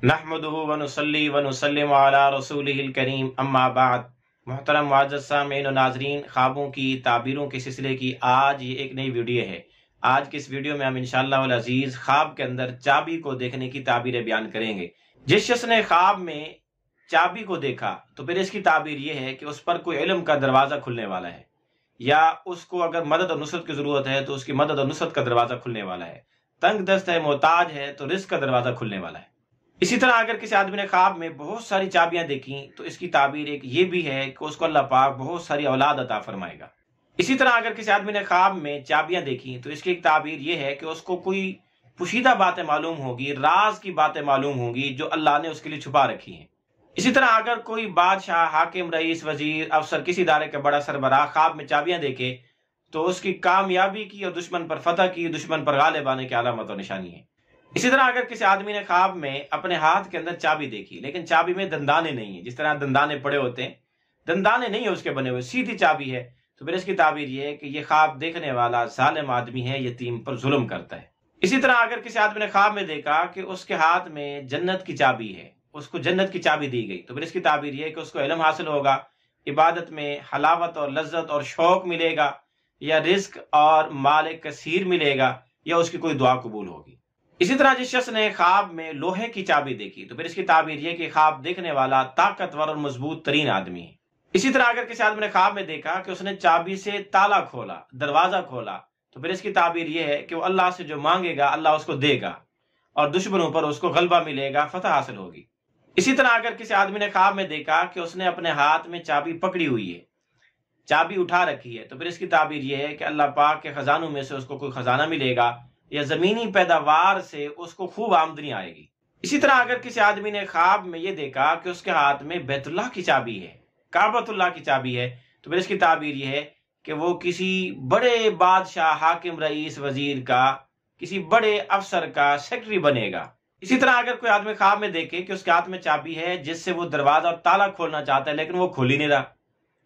نحمدہ ونصلی ونسلم علی رسولہ الکریم اما بعد۔ محترم معزز سامعین و ناظرین، خوابوں کی تعبیروں کے سلسلے کی آج یہ ایک نئی ویڈیو ہے۔ آج کے اس ویڈیو میں ہم انشاءاللہ العزیز خواب کے اندر چابی کو دیکھنے کی تعبیریں بیان کریں گے۔ جس شخص نے خواب میں چابی کو دیکھا تو پھر اس کی تعبیر یہ ہے کہ اس پر کوئی علم کا دروازہ کھلنے والا ہے، یا اس کو اگر مدد اور نصرت کی ضرورت ہے تو اس کی مدد اور نصرت کا دروازہ کھلنے والا ہے، تنگ دست ہے، محتاج ہے تو رزق کا دروازہ کھلنے والا ہے۔ اسی طرح اگر کسی آدمی نے خواب میں بہت ساری چابیاں دیکھیں تو اس کی تعبیر ایک یہ بھی ہے کہ اس کو اللہ پاک بہت ساری اولاد عطا فرمائے گا۔ اسی طرح اگر کسی آدمی نے خواب میں چابیاں دیکھیں تو اس کی ایک تعبیر یہ ہے کہ اس کو کوئی پوشیدہ باتیں معلوم ہوگی، راز کی باتیں معلوم ہوگی جو اللہ نے اس کے لیے چھپا رکھی ہیں۔ اسی طرح اگر کوئی بادشاہ، حاکم، رئیس، وزیر، افسر، کسی ادارے کا بڑا سربراہ خواب میں چابیاں دیکھے تو اس کی کامیابی کی اور دشمن پر فتح کی، دشمن پر غالب آنے کی علامت اور نشانی ہے۔ اسی طرح اگر کسی آدمی نے خواب میں اپنے ہاتھ کے اندر چابی دیکھی لیکن چابی میں دندانے نہیں ہیں، جس طرح دندانے پڑے ہوتے ہیں، دندانے نہیں ہیں اس کے بنے ہوئے، سیدھی چابی ہے، تو پھر اس کی تعبیر یہ ہے کہ یہ خواب دیکھنے والا ظالم آدمی ہے، یتیم پر ظلم کرتا ہے۔ اسی طرح اگر کسی آدمی نے خواب میں دیکھا کہ اس کے ہاتھ میں جنت کی چابی ہے، اس کو جنت کی چابی دی گئی، تو پھر اس کی تعبیر یہ ہے کہ اس کو علم حاصل ہوگا، عبادت میں حلاوت اور لذت اور شوق ملے گا، یا رزق اور مال کثیر ملے گا، یا اس کی کوئی دعا قبول ہوگی۔ اسی طرح جس شخص نے خواب میں لوہے کی چابی دیکھی تو پھر اس کی تعبیر یہ کہ خواب دیکھنے والا طاقتور اور مضبوط ترین آدمی ہے۔ اسی طرح اگر کسی آدمی نے خواب میں دیکھا کہ اس نے چابی سے تالا کھولا، دروازہ کھولا، تو پھر اس کی تعبیر یہ ہے کہ وہ اللہ سے جو مانگے گا اللہ اس کو دے گا، اور دشمنوں پر اس کو غلبہ ملے گا، فتح حاصل ہوگی۔ اسی طرح اگر کسی آدمی نے خواب میں دیکھا کہ اس نے اپنے ہاتھ میں چابی پکڑی ہوئی ہے، چابی اٹھا رکھی ہے، تو پھر اس کی تعبیر یہ ہے کہ اللہ پاک کے خزانوں میں سے اس کو کوئی خزانہ ملے گا، یا زمینی پیداوار سے اس کو خوب آمدنی آئے گی۔ اسی طرح اگر کسی آدمی نے خواب میں یہ دیکھا کہ اس کے ہاتھ میں بیت اللہ کی چابی ہے، کعبۃ اللہ کی چابی ہے، تو پھر اس کی تعبیر یہ ہے کہ وہ کسی بڑے بادشاہ، حاکم، رئیس، وزیر کا، کسی بڑے افسر کا سیکرٹری بنے گا۔ اسی طرح اگر کوئی آدمی خواب میں دیکھے کہ اس کے ہاتھ میں چابی ہے جس سے وہ دروازہ اور تالا کھولنا چاہتا ہے لیکن وہ کھول ہی نہیں رہا،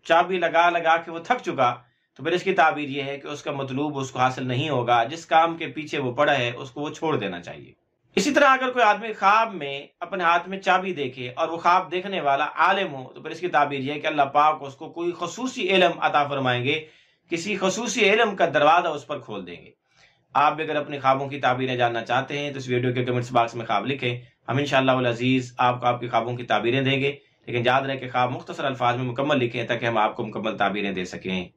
چابی لگا لگا کے وہ تھک چکا، تو پھر اس کی تعبیر یہ ہے کہ اس کا مطلوب اس کو حاصل نہیں ہوگا، جس کام کے پیچھے وہ پڑا ہے اس کو وہ چھوڑ دینا چاہیے۔ اسی طرح اگر کوئی آدمی خواب میں اپنے ہاتھ میں چابی دیکھے اور وہ خواب دیکھنے والا عالم ہو تو پھر اس کی تعبیر یہ ہے کہ اللہ پاک اس کو کوئی خصوصی علم عطا فرمائیں گے، کسی خصوصی علم کا دروازہ اس پر کھول دیں گے۔ آپ بھی اگر اپنی خوابوں کی تعبیریں جاننا چاہتے ہیں تو اس ویڈیو کے کمنٹس باکس میں خواب لکھیں، ہم انشاءاللہ العزیز آپ کو آپ کی خوابوں کی تعبیریں دیں گے، لیکن یاد رہے کہ خواب مختصر الفاظ میں مکمل لکھیں تاکہ ہم آپ کو مکمل تعبیریں دے سکیں۔